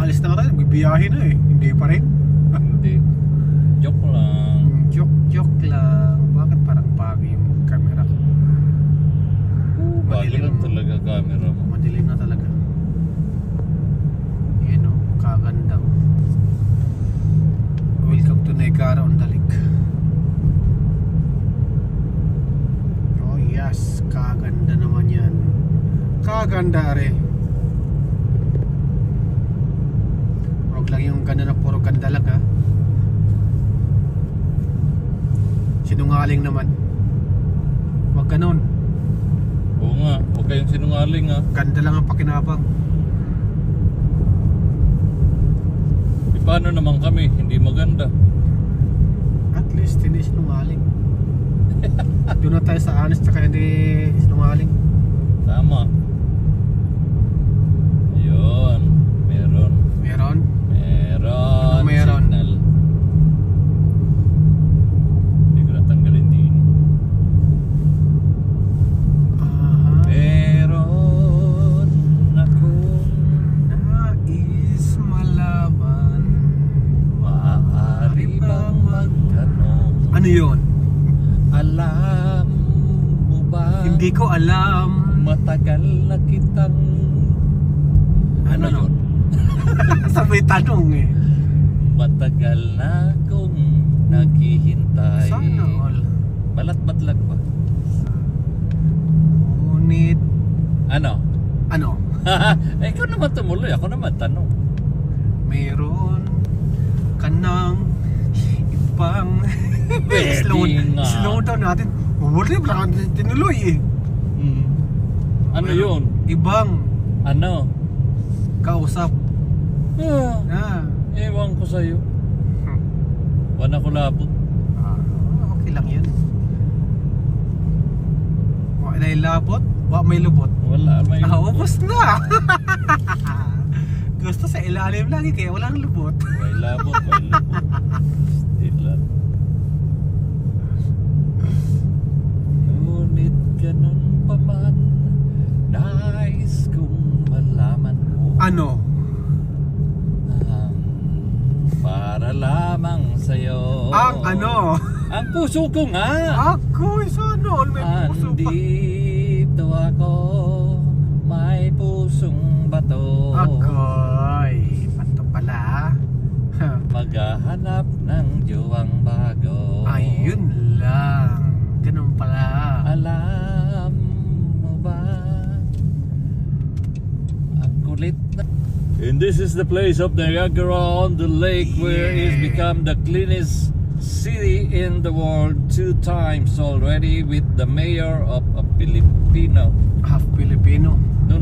Aalis na tayo, magbibiyahe na eh. Hindi pa rin. Hindi. Joke lang. Joke lang. Bakit parang bagay yung camera ko? Bagay lang talaga camera mo. Madilim na talaga. Yan o, kagandang. Welcome to Niagara on the Lake. Oh yes, kaganda naman yan. Kaganda re. Huwag lang yung ganda na puro ganda lang ha. Sinungaling naman. Huwag ganon. Oo nga, huwag kayong sinungaling ha. Ganda lang ang pakinabang. E paano naman kami? Hindi maganda. At least hindi sinungaling. Doon na tayo sa honest tsaka hindi sinungaling. Tama. Ayun. Meron. Meron? Meron. Ano meron? Signal. Hindi ko natanggalin din. Meron akong nais malaman. maaari bang magtanong? Ano yun? Alam mo ba? Hindi ko alam. Matagal na kitang Ano yun? Sabay tanong eh. Matagal na akong naghihintay. Sana all. Balat-batlag ba? Ngunit Ano? ano? Eh, ikaw naman tumuloy. Ako naman tanong. Meron ka ng ibang Pwede nga. slow down natin. Wala ba natin tinuloy eh. Ano Meron yun? Ibang Ano? kausap. Ewan ko sa'yo. Wala ko labot. Okay lang yan. Wala may labot, wala may lubot. Wala, may Ubos na. Gusto sa ilalim lagi kaya walang lubot. may labot, may labot. Still lang. Ngunit ganun pa man, nais kong malaman mo. Ano? Para lamang sa'yo. Ang ano? Ang puso ko nga. Ako, sana all may puso pa. Andito ako, may pusong bato. Akoy, pato pala. Maghahanap ng jowa bago. Ayun lang. Ganun pala. Alam mo ba? Ang kulit na. And this is the place of Niagara on the Lake, where it's become the cleanest city in the world 2 times already, with the mayor of a Filipino. Half Filipino. No.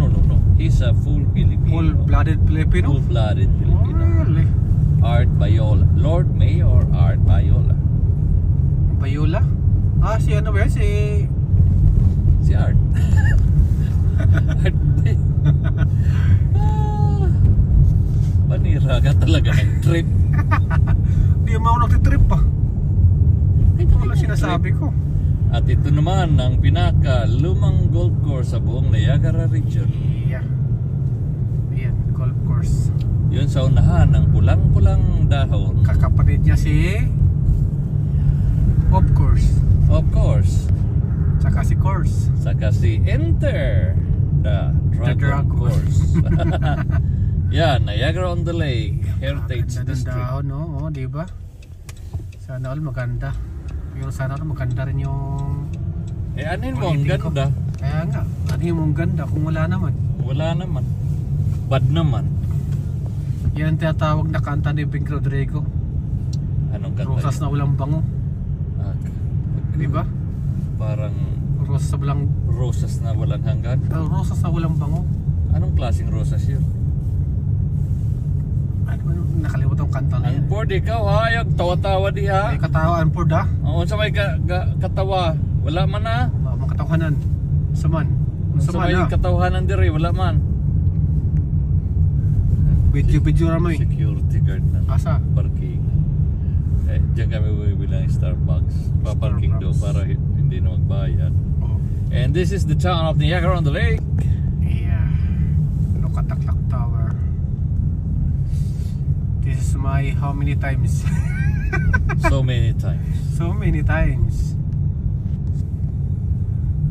He's a full Filipino. Full-blooded Filipino? Full-blooded Filipino. Really? Art Bayola. Lord Mayor Art Bayola. Bayola? Si ano ba yan? Si Art. Art Bayola. Panira ka talaga ng trip. Hindi mo ako nagtitrip pa. Ito wala sinasabi ko. At ito naman ang pinaka lumang golf course sa buong Niagara region. Yeah. Ayan, golf course. Yun sa unahan ng pulang-pulang dahon. Kakapatid niya si Of course. Of course. Tsaka si course. Saka si Enter the Dragon Course. Yan, Niagara on the Lake Heritage Ganda ng District. dahon, no? Oh, di ba? Sana all maganda. Pero sana all maganda rin yung Anin mo, ang ulitin ko. ganda. Kaya nga, ano yung mong ganda kung wala naman? Wala naman. Bad naman. Yan ang tinatawag na kanta ni Pink Rodrigo. Anong kanta Rosas na walang bango. Di ba? Parang Rosas na walang... rosas na walang hanggan. Rosas na walang bango. Anong klaseng rosas yun? Ano ba? Nakalimutan ang kanta na yan. Ang board ikaw ha, yung tawa-tawa di ha. May katawaan po da. Oo, sa may katawa. Wala man ha. Mga katawanan. Saman. Sa may katawanan diri, wala man. Video ramay. Security guard ng Asa? parking. Diyan kami bibilang Starbucks. Paparking do para hindi na magbayad. Oh. And this is the town of Niagara on the Lake. Yeah. Lokataklak Tower. This is my how many times? So many times. So many times.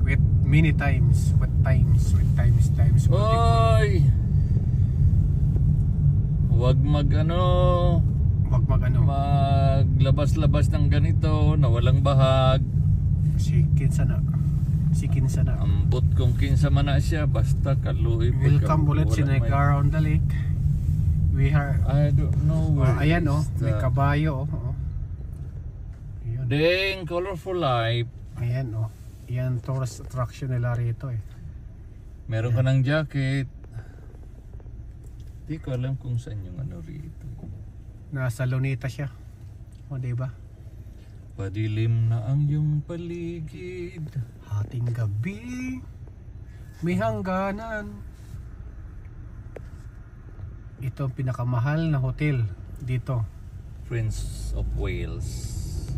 With many times. With times. Oy! Huwag mag Wag mag ano. maglabas-labas ng ganito na walang bahag. Sikin sana. Ambot kung kinsa man na siya, basta kaluhi. Welcome ulit si Niagara on the lake. We are I don't know where ayan is may the- kabayo Ayan. Dang, colorful life. Ayan Yan tourist attraction nila rito eh. Meron ka ng jacket. Di ko alam kung saan yung ano rito. Nasa Luneta siya. O diba? Padilim na ang iyong paligid. Hating gabi may hangganan. Ito ang pinakamahal na hotel dito. Prince of Wales.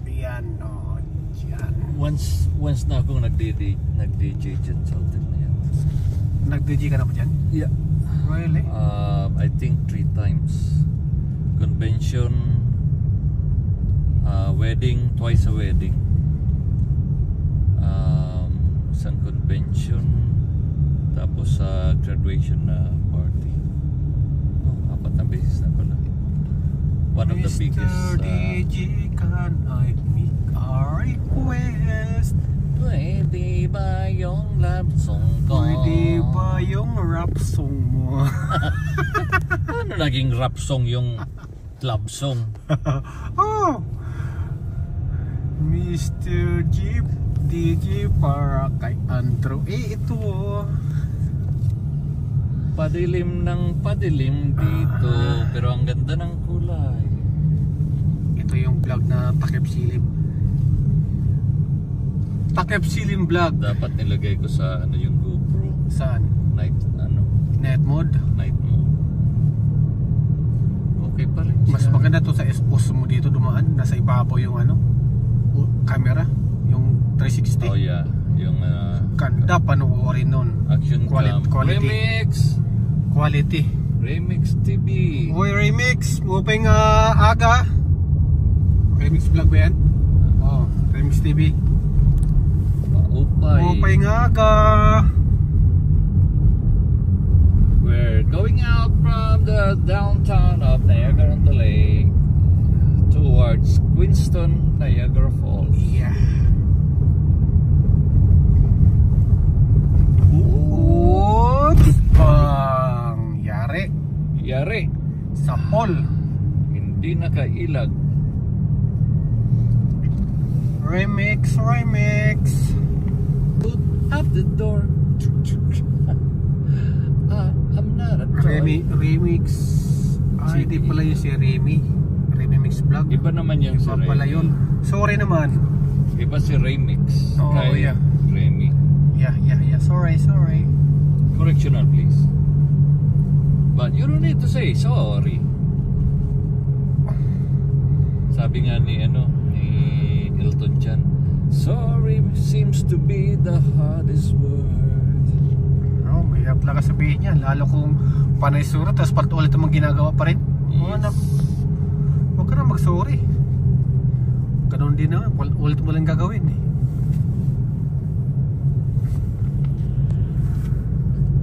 Yan yan. Once na akong nag-DJ dyan sa hotel na yan. Nag-DJ ka na ba dyan? Yeah. Really? I think 3 times. Convention, wedding, twice a wedding. Isang convention, tapos sa graduation na party. 4 na beses na pala. One of the biggest. Mr. DJ, can I make a request? Pwede ba yung love song ko? Pwede ba yung rap song mo? Ano naging rap song yung love song? Oh! Mr. Jeep DJ para kay Andrew. Ito Padilim ng padilim dito, pero ang ganda ng kulay. Ito yung vlog na Takip Silim. Takip Silim vlog. Dapat nilagay ko sa ano yung GoPro. Saan? Night Net mode. mode. Okay pa rin siya. Mas maganda to sa expose mo dito dumaan. Nasa ibabaw yung camera. Yung 360. Oh yeah, yung Ganda panoorin nun. action cam. Quality. Remix TV. Uy, Remix. Muping aga. Remix vlog ba yan? Oh, Remix TV. Maupay. Muping aga. We're going out from the downtown of Niagara-on-the-Lake towards Queenston, Niagara Falls. Yeah. Yari, Sa Paul. hindi nakailag. Remix. Put up the door. I'm not a toy. Remix. Ay, di pala yun si Remy. Remix vlog. Iba naman yung si Iba pala Remy. yun. Sorry naman. Iba si Remix. Oh, kay yeah. Remy. Yeah. Sorry. Correctional please. But you don't need to say sorry. Sabi nga ni Elton John, sorry seems to be the hardest word. Oh, mahirap lang sabihin yan. Lalo kung panay suro, tapos ulit mong ginagawa pa rin. Oh, anak. Huwag ka na mag-sorry. Ganun din naman. Ulit mo lang gagawin eh.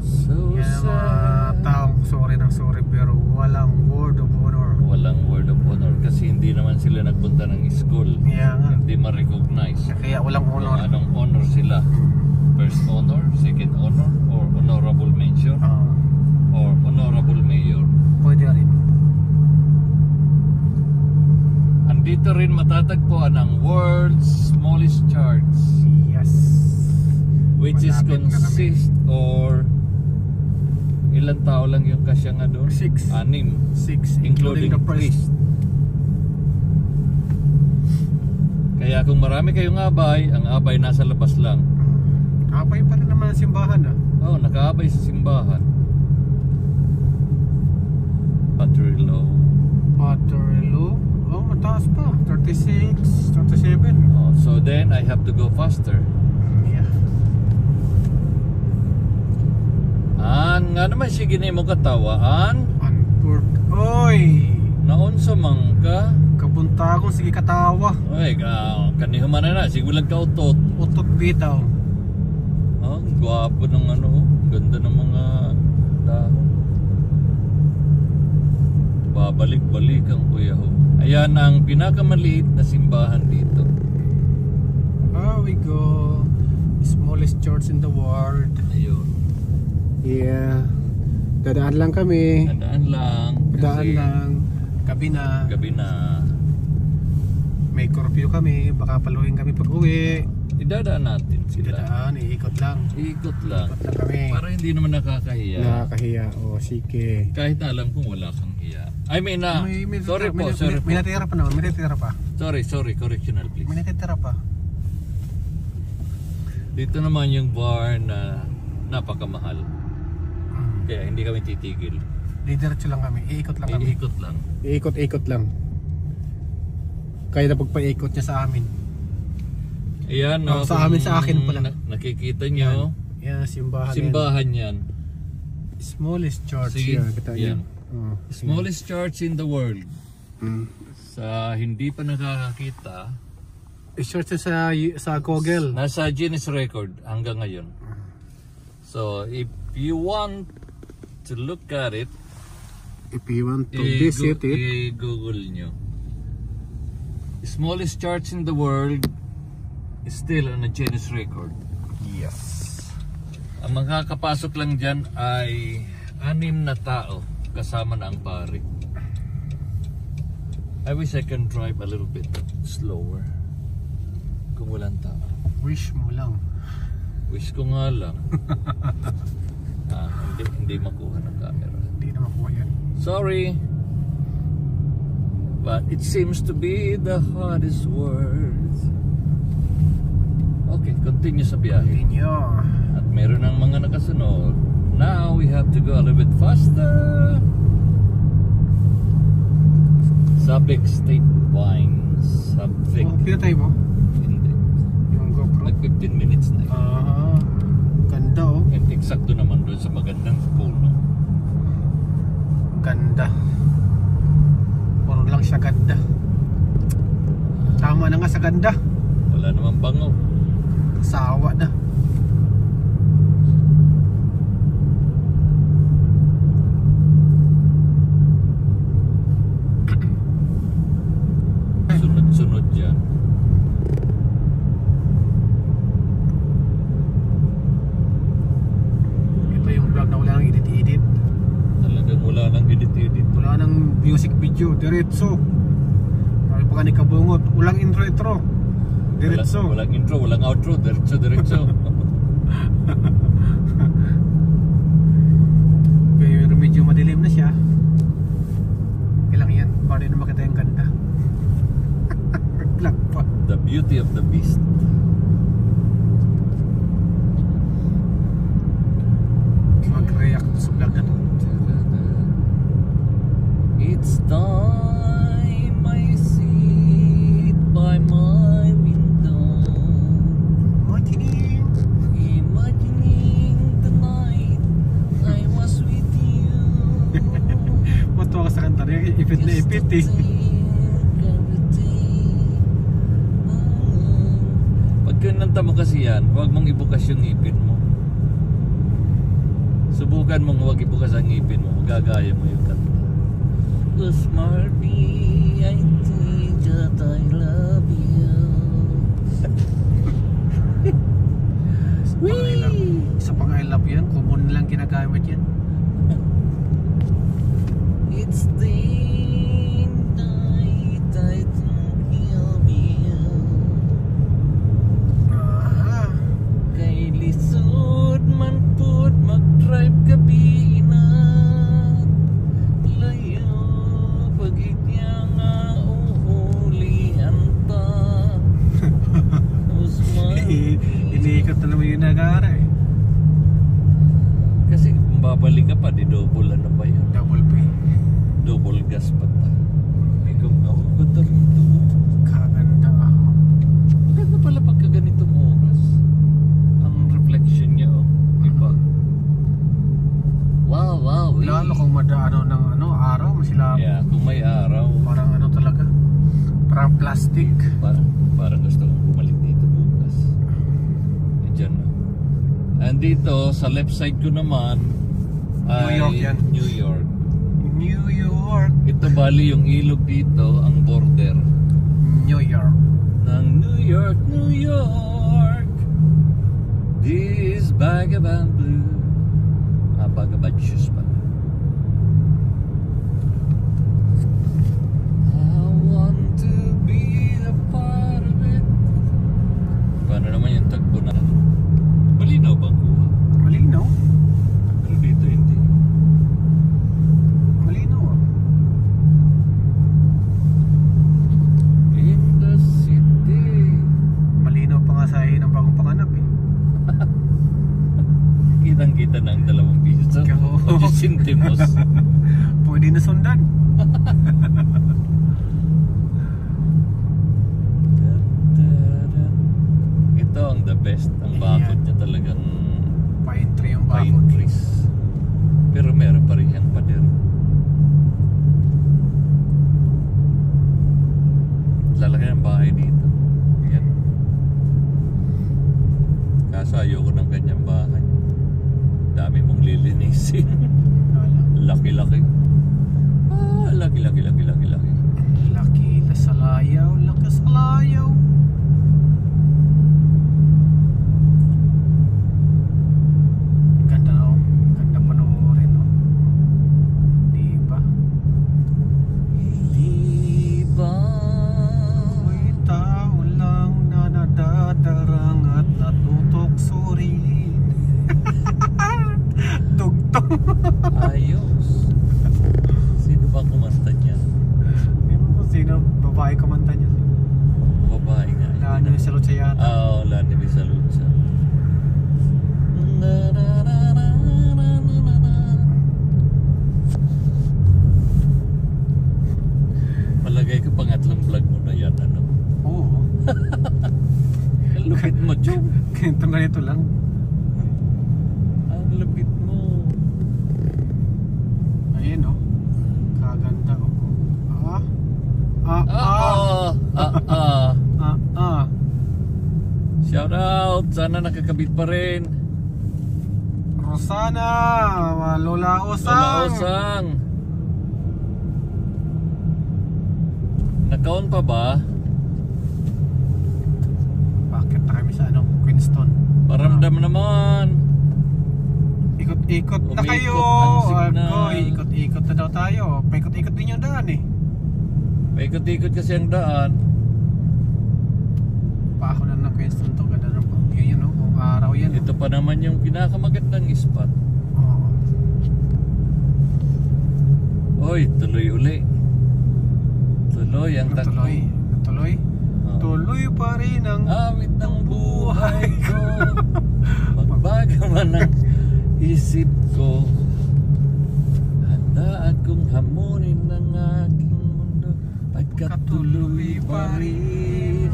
So Yan ang mga sad. taong sorry ng sorry pero walang word of honor. Walang word of honor kasi hindi naman sila nagpunta ng school. Kaya nga. Hindi ma-recognize Kaya walang kung honor. anong honor sila. First honor, second honor, or honorable mention, or honorable mayor. Pwede rin. Andito rin matatagpuan ang world's smallest charts, Yes. which is Malapit na kami. consist or ilang tao lang yung kasya nga doon? 6. 6, 6 including the priest. Kaya kung marami kayong abay, ang abay nasa labas lang. Apay pa rin naman ang simbahan Oh, nakaabay sa simbahan. Battery low. Battery low. Oh, mataas pa. 36, 37. Oh, so then I have to go faster. Yeah. Nga naman sige mo katawaan. Unport. Oy! Naunsa man ka? Kabunta akong sige katawa. Ay, kanihuman na sigulag ka utot. Utot bitaw. Ang gwapo ng ano, ganda ng mga dahon. Babalik-balik ang kuya ho. Ayan ang pinakamaliit na simbahan dito. Here we go. Smallest church in the world. Ayun. Yeah. Dadaan lang kami. Dadaan lang. Dadaan lang. Gabi na. Gabi na. May curfew kami. Baka paluhin kami pag uwi. Idadaan natin sila. Dadaan, iikot lang. Ikot lang. Ikot lang kami. Para hindi naman nakakahiya. Nakakahiya. O, sige. Kahit na alam kong wala kang hiya. I mean na. Sorry po. May natira pa naman. May natira pa. Sorry. Correctional please. May natira pa. Dito naman yung bar na napakamahal. Kaya hindi kami titigil. Didiretso lang kami. Iikot lang kami. Iikot lang. Iikot lang. Kaya na pagpaikot niya sa amin. Ayan, no, sa amin, sa akin pala. Nakikita nyo. Yan, simbahan. Simbahan yan. Smallest church. Sige, yan. Smallest church in the world. Mm. Sa hindi pa nakakakita. I-search sa Google. Nasa Guinness Record hanggang ngayon. So, if you want to look at it, if you want to visit it, i-google nyo. Smallest church in the world is still on a Guinness Record. Yes. Ang makakapasok lang dyan ay 6 na tao kasama na ang pare. I wish I can drive a little bit slower kung walang tao. Wish mo lang. Wish ko nga lang. Hindi makuha ng camera. Hindi na makuha yan. Sorry. But it seems to be the hardest words. Okay, continue sa biyahe. Continue. At meron ng mga nakasunod. Now we have to go a little bit faster. Subic State Wines. Subic. Pinatay mo? Hindi. Yung GoPro? Nag 15 minutes na yun. Ganda oh. And eksakto naman doon sa magandang puno. Ganda. Puro lang siya ganda. Tama na nga sa ganda. Wala namang bango. Kasawa na. Sunod-sunod dyan. Ito yung vlog na wala nang edit-edit. Talagang wala nang edit-edit. Wala nang music video. Diretso. Sabi pa ka ni Kabungot. Walang intro-intro. Diretso. Walang intro, walang outro. Diretso. Pero medyo madilim na siya. Kailang yan. Para na makita yung ganda. Vlog pa. The beauty of the beast. Mag-react sa vlog na to. It's time I sit by my window, imagining the night I was with you. Matuwa ka sa kanta rin. Ipit na ipit eh. Pag kinanta mo kasi yan, huwag mong ibukas yung ngipin mo. Subukan mong huwag ibukas ang ngipin mo. Gagaya mo yung kanta. Cause Marty, I think that I love you. Isa pang I love yan. Common lang ginagamit yan. It's the night I think of you. Kay lisod man pud mag-drive gabi na layo pagit niya nga uhulihan ta. Iniikot na naman yung nagara eh. Kasi kung babalik ka pa, di double ano pa yun? Double pay. Double gas pa ta. Ikaw ako ganda rito. Kaganda ako. Maganda pala pagka ganitong oras. Ang reflection niya oh. Diba? Wow. Lalo kung madaano ng araw, sila. Yeah, kung may araw. Parang ano talaga. Parang plastic. Parang gusto kong bumalik dito bukas. Diyan na. And dito, sa left side ko naman, New York yan. New York. New York. Ito bali yung ilog dito, ang border New York. ng New York, New York. This Vagabond Blue. Vagabond shoes pala. I want to be a part of it. Paano naman yung tagpo na? Malinaw bang kuha? Malinaw. Pero dito hindi. Malinaw ah. In the city. Malinaw pa nga sa ng bagong panganap eh. Kitang-kita na ang 2 piso. Oo. 8 centimos. Pwede na sundan. Ito ang the best. Ang bakod niya talagang Pine tree yung pine bakod. trees. Pero meron pa rin siyang pader. Lalaki ang bahay dito. Yan. Kaso ayoko ng ganyang bahay. Dami mong lilinisin. Laki-laki. Laki. Laki na sa layaw. Laki sa layaw. Ganda no? Ganda panoorin no? Diba? Diba? May tao lang na nadadarang at natutok surin. Tugtong. Ayos. Sino ba kumanta niya? Hindi mo kung sino babae kumanta niya. Babae nga. Lalo yung salot sa yata. Oo, Lani Misalutsa. Palagay ko pangatlong vlog mo na yan, ano? Oo. Lupit mo, Chum. Ganito lang. Ang lupit mo. Ayun oh. Kaganda oh. Shout out. Sana nakakabit pa rin. Rosana, Lola Osang. Lola Osang. Nakaon pa ba? Bakit na kami sa ano? Queenstown. Paramdam naman. Ikot-ikot na Umikot kayo. ang signal. Oy, ikot-ikot na daw tayo. Paikot-ikot din yung daan eh. Paikot-ikot kasi ang daan. Paako na ng Queenstown to. Ganda na po. Yun oh. Kung araw yan. Ito pa naman yung pinakamagandang spot. Oo. Oy, tuloy uli. Tuloy ang takbo. Tuloy. Oo. Tuloy pa rin ang Awit ng buhay ko. Magbago man ang isip ko. Handa akong hamunin ng aking mundo. Pagkatuloy pa rin.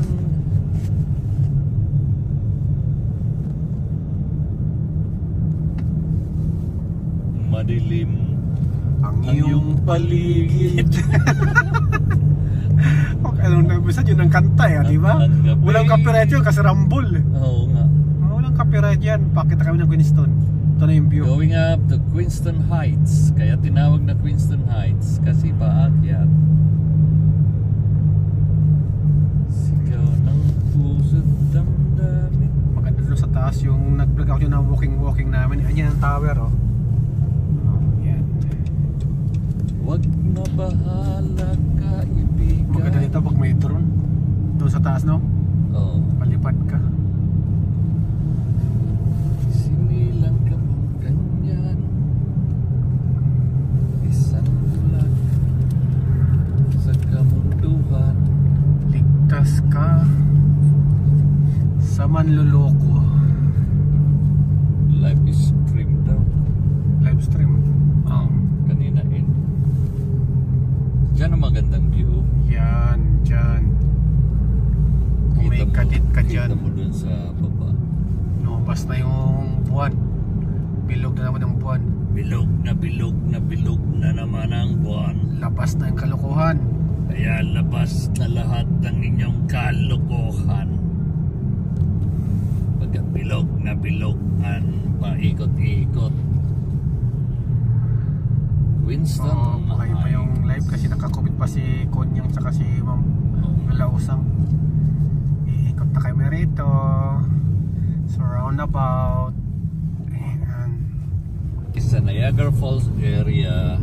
Madilim ang iyong paligid. Okay, anong nabisa yun ang kanta eh, di ba? Ang gabi. Walang copyright yun kasi rambol eh. Oo nga. Walang copyright yan. Pakita kami ng Queenstown. Ito na yung view. Going up to Queenstown Heights. Kaya tinawag na Queenstown Heights kasi paakyat. Sigaw ng puso't damdamin. Maganda doon sa taas yung nag-vlog ako yun ng walking namin. Ayan ang tower oh. Yan. Wag na bahala kaibigan. Maganda dito pag may drone. Doon sa taas no? Oo. Palipad ka. Sinilang ka mong ganyan. Isang bulag sa kamunduhan. Ligtas ka sa manluloko. Life is stream daw. Live stream. Kanina in. Diyan ang magandang view. Yan, dyan. Kung may kadit ka dyan. Kita mo dun sa baba. Lumabas na yung buwan. Bilog na naman ang buwan. Bilog na naman ang buwan. Labas na yung kalokohan. Kaya labas na lahat ng inyong kalokohan. Pagka bilog na bilog ang paikot-ikot. Winston, Oo, buhay pa yung live kasi nakakubit pa si Konyang tsaka si Ma'am Lausang. Iikot na kami rito. So roundabout. Ayan. Sa Niagara Falls area.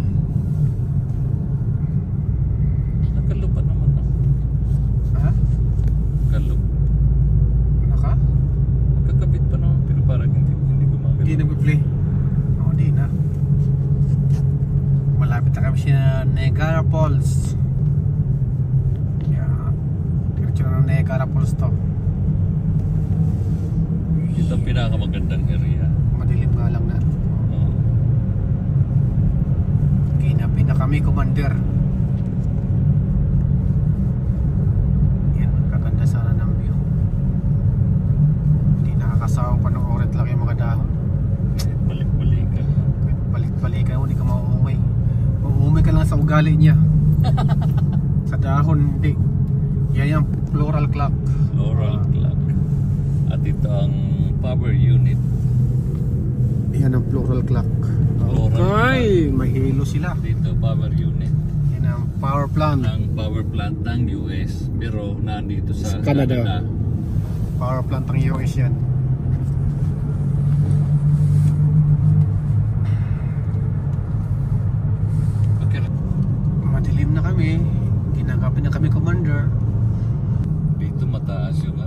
Nakalo pa naman ako. Ha? Kalo. Naka? Magkakabit pa naman pero parang hindi gumagalaw. Hindi nag-play. Oo, di na. Malapit na kami sa Niagara Falls. Yeah. Diretso na ng Niagara Falls to. Ito ang pinakamagandang area. Madilim nga lang na. Oo. Kinapin na kami, Commander. Yan, kaganda sana ng view. Hindi nakakasawang panoorin lang yung mga dahon. Balik-balikan. Balik-balikan mo, hindi ka mauumay. Mauumay ka lang sa ugali niya. Sa dahon, hindi. Yan yung floral clock. Floral clock. At ito ang power unit. Yan ang floral clock. Floral Okay, may hilo sila. Dito power unit. Yan ang power plant. Ang power plant ng US pero nandito sa Canada. Power plant ng US yan. Okay. Madilim na kami. Ginagapin na kami, Commander. Dito mataas yung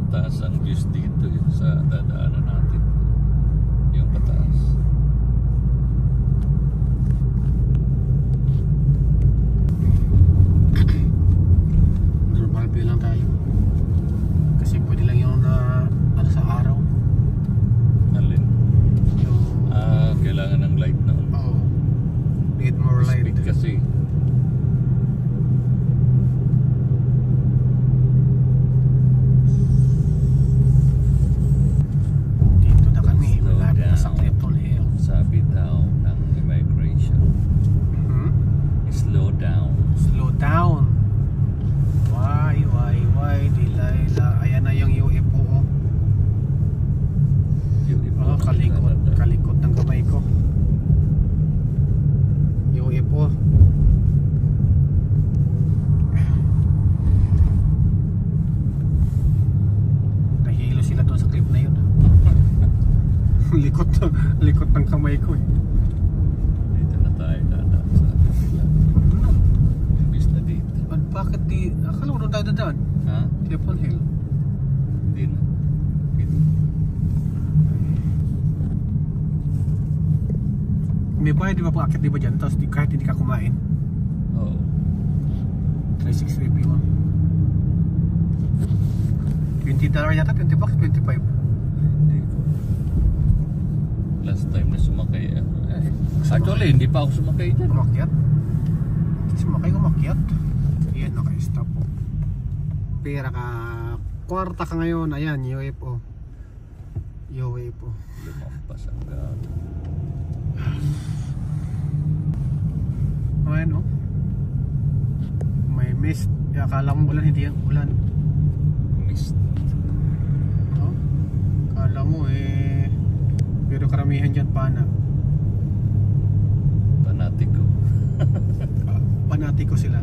taas ang views dito yung sa dadaanan natin. Yung pataas. Normal view lang tayo. Kasi pwede lang yung ano sa araw. Alin? Yung Kailangan ng light na. need more light. Speed kasi. Dito na kami. Slow Malapit na sa down. Clifton Hill. Sabi daw ng immigration. Hmm? Slow down. Slow down. Why, Delilah. Ayan na yung UFO. Yung iba Kalikot ng kamay ko. UFO. Nahilo sila doon sa clip na yun. likot ng kamay ko eh. Dito na tayo dadaan sa kabila. Ano? Imbis na dito. Bakit di? Akala ko doon tayo dadaan. Ha? Clifton Hill. Hindi na. Dito. May bayad di ba pag akit di ba dyan? Tapos kahit hindi ka kumain. Oo. 36 review. $20 yata, $20, $25. Hindi ko. Last time na sumakay. Actually, hindi pa ako sumakay dyan. Umakyat. Sumakay umakyat. Ayan, naka-stop po. Pera ka. Kwarta ka ngayon. Ayan, UFO. UFO. Lumampas ang gato. Ayan, oh. May mist. Akala mo ulan, hindi yan ulan. Mist. Oh. Akala mo pero karamihan dyan pana. Panatiko. Panatiko sila.